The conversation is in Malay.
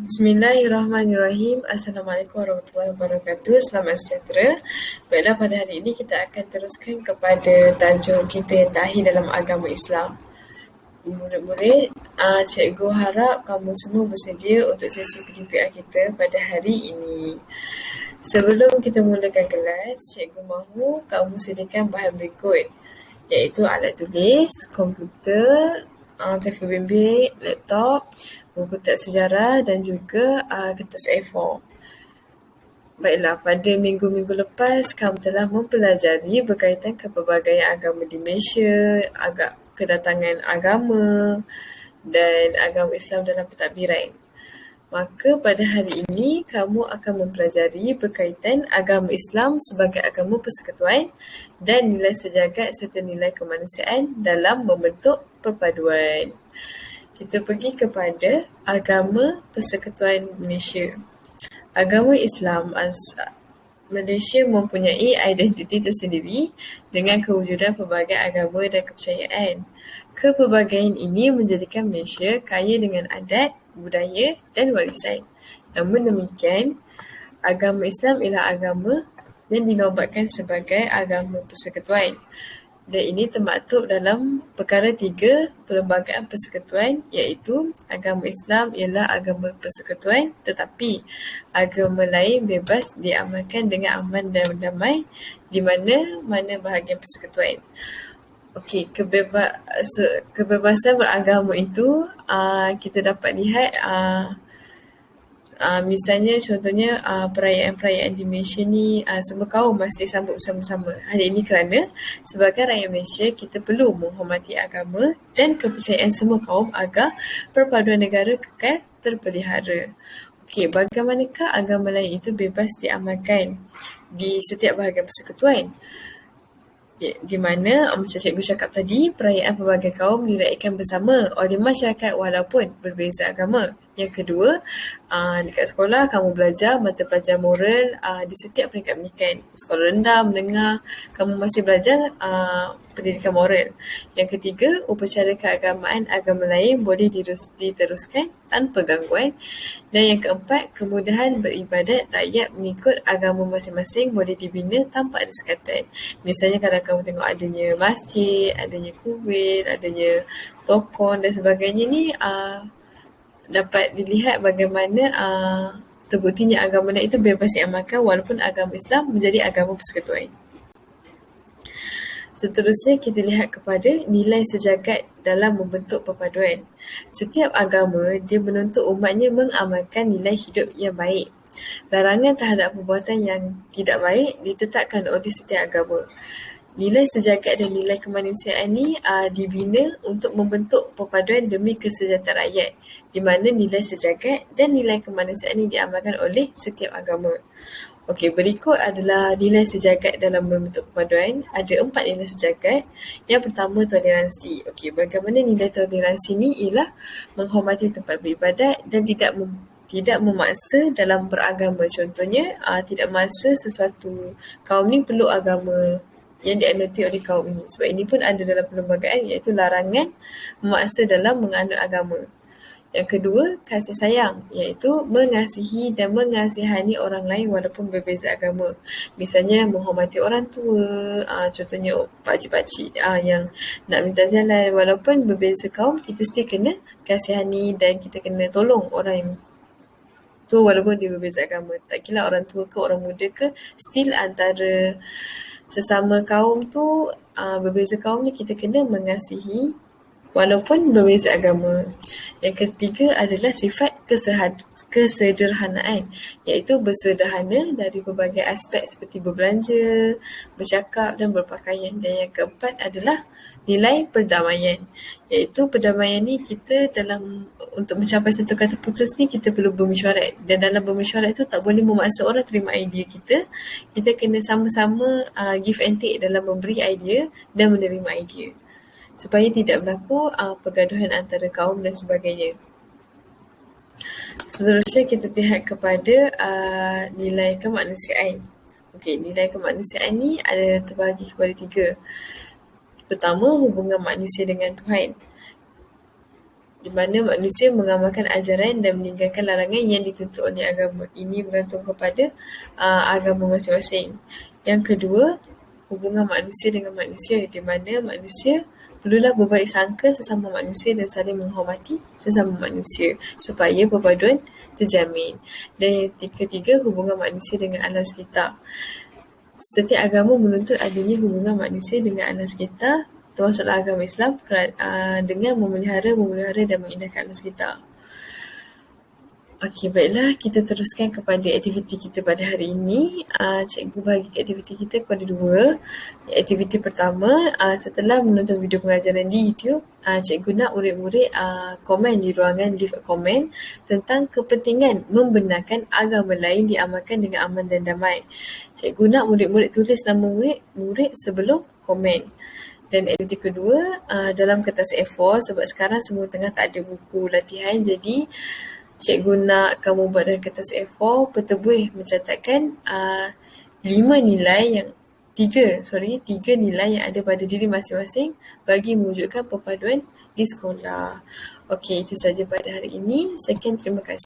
Bismillahirrahmanirrahim. Assalamualaikum warahmatullahi wabarakatuh. Selamat sejahtera. Baiklah, pada hari ini kita akan teruskan kepada tajuk kita yang terakhir dalam agama Islam. Murid-murid, cikgu harap kamu semua bersedia untuk sesi PDPR kita pada hari ini. Sebelum kita mulakan kelas, cikgu mahu kamu sediakan bahan berikut, iaitu alat tulis, komputer, telefon bimbit, laptop, buku teks sejarah dan juga kertas A4. Baiklah, pada minggu-minggu lepas kamu telah mempelajari berkaitan kepelbagaian agama di Malaysia, kedatangan agama dan agama Islam dalam pentadbiran. Maka pada hari ini kamu akan mempelajari berkaitan agama Islam sebagai agama persekutuan dan nilai sejagat serta nilai kemanusiaan dalam membentuk perpaduan. Kita pergi kepada agama persekutuan Malaysia. Agama Islam Malaysia mempunyai identiti tersendiri dengan kewujudan pelbagai agama dan kepercayaan. Kepelbagaian ini menjadikan Malaysia kaya dengan adat, budaya dan warisan. Namun demikian, agama Islam ialah agama yang dinobatkan sebagai agama persekutuan. Dan ini termaktub dalam perkara 3 perlembagaan persekutuan, iaitu agama Islam ialah agama persekutuan tetapi agama lain bebas diamalkan dengan aman dan damai di mana-mana bahagian persekutuan. Okey, kebebasan beragama itu kita dapat lihat misalnya contohnya perayaan-perayaan di Malaysia ni semua kaum masih sambut bersama-sama. Hal ini kerana sebagai rakyat Malaysia kita perlu menghormati agama dan kepercayaan semua kaum agar perpaduan negara kekal terpelihara. Okey, bagaimanakah agama lain itu bebas diamalkan di setiap bahagian persekutuan? Di mana macam cikgu cakap tadi, perayaan pelbagai kaum diraihkan bersama oleh masyarakat walaupun berbeza agama. Yang kedua, dekat sekolah kamu belajar mata pelajaran moral di setiap peringkat pendidikan. Sekolah rendah, menengah, kamu masih belajar pendidikan moral. Yang ketiga, upacara keagamaan agama lain boleh diteruskan tanpa gangguan. Dan yang keempat, kemudahan beribadat rakyat mengikut agama masing-masing boleh dibina tanpa ada sekatan. Misalnya kalau kamu tengok adanya masjid, adanya kuil, adanya tokon dan sebagainya ni, dapat dilihat bagaimana terbuktinya agama lain itu bebas diamalkan walaupun agama Islam menjadi agama persekutuan. Seterusnya kita lihat kepada nilai sejagat dalam membentuk perpaduan. Setiap agama dia menuntut umatnya mengamalkan nilai hidup yang baik. Larangan terhadap perbuatan yang tidak baik ditetapkan oleh setiap agama. Nilai sejagat dan nilai kemanusiaan ni dibina untuk membentuk perpaduan demi kesejahteraan rakyat, di mana nilai sejagat dan nilai kemanusiaan ini diamalkan oleh setiap agama. Okey, berikut adalah nilai sejagat dalam membentuk perpaduan. Ada 4 nilai sejagat. Yang pertama, toleransi. Okey, bagaimana nilai toleransi ni ialah menghormati tempat beribadat dan tidak memaksa dalam beragama. Contohnya, tidak memaksa sesuatu kaum ni perlu agama yang dianuti oleh kaum ini. Sebab ini pun ada dalam perlembagaan, iaitu larangan memaksa dalam menganut agama. Yang kedua, kasih sayang, iaitu mengasihi dan mengasihani orang lain walaupun berbeza agama. Misalnya menghormati orang tua, contohnya pakcik-pakcik yang nak minta jalan, walaupun berbeza kaum, kita still kena kasihani dan kita kena tolong orang tu walaupun dia berbeza agama. Tak kira orang tua ke orang muda ke, still antara sesama kaum tu, berbeza kaum ni kita kena mengasihi walaupun berbeza agama. Yang ketiga adalah sifat kesederhanaan, iaitu bersederhana dari berbagai aspek seperti berbelanja, bercakap dan berpakaian. Dan yang keempat adalah nilai perdamaian, iaitu perdamaian ni kita untuk mencapai satu kata putus ni kita perlu bermesyuarat, dan dalam bermesyuarat tu tak boleh memaksa orang terima idea kita. Kita kena sama-sama give and take dalam memberi idea dan menerima idea supaya tidak berlaku pergaduhan antara kaum dan sebagainya. Seterusnya kita lihat kepada nilai kemanusiaan. Okey, nilai kemanusiaan ni ada terbagi kepada 3. Pertama, hubungan manusia dengan Tuhan. di mana manusia mengamalkan ajaran dan meninggalkan larangan yang dituntut oleh agama. Ini bergantung kepada agama masing-masing. Yang kedua, hubungan manusia dengan manusia, di mana manusia perlulah berbaik sangka sesama manusia dan saling menghormati sesama manusia supaya perpaduan terjamin. Dan yang ketiga, hubungan manusia dengan alam sekitar. Setiap agama menuntut adanya hubungan manusia dengan alam sekitar, termasuklah agama Islam, dengan memelihara dan mengindahkan alam sekitar. Okey, baiklah, kita teruskan kepada aktiviti kita pada hari ini. Cikgu bagi aktiviti kita kepada dua. Aktiviti pertama, setelah menonton video pengajaran di YouTube, cikgu nak murid-murid komen di ruangan leave a comment tentang kepentingan membenarkan agama lain diamalkan dengan aman dan damai. Cikgu nak murid-murid tulis nama murid sebelum komen. Dan aktiviti kedua, dalam kertas A4, sebab sekarang semua tengah tak ada buku latihan, jadi cikgu nak kamu buat dalam kertas A4 bertebuih mencatatkan tiga nilai yang ada pada diri masing-masing bagi mewujudkan perpaduan di sekolah. Okey, itu saja pada hari ini. Sekian, terima kasih.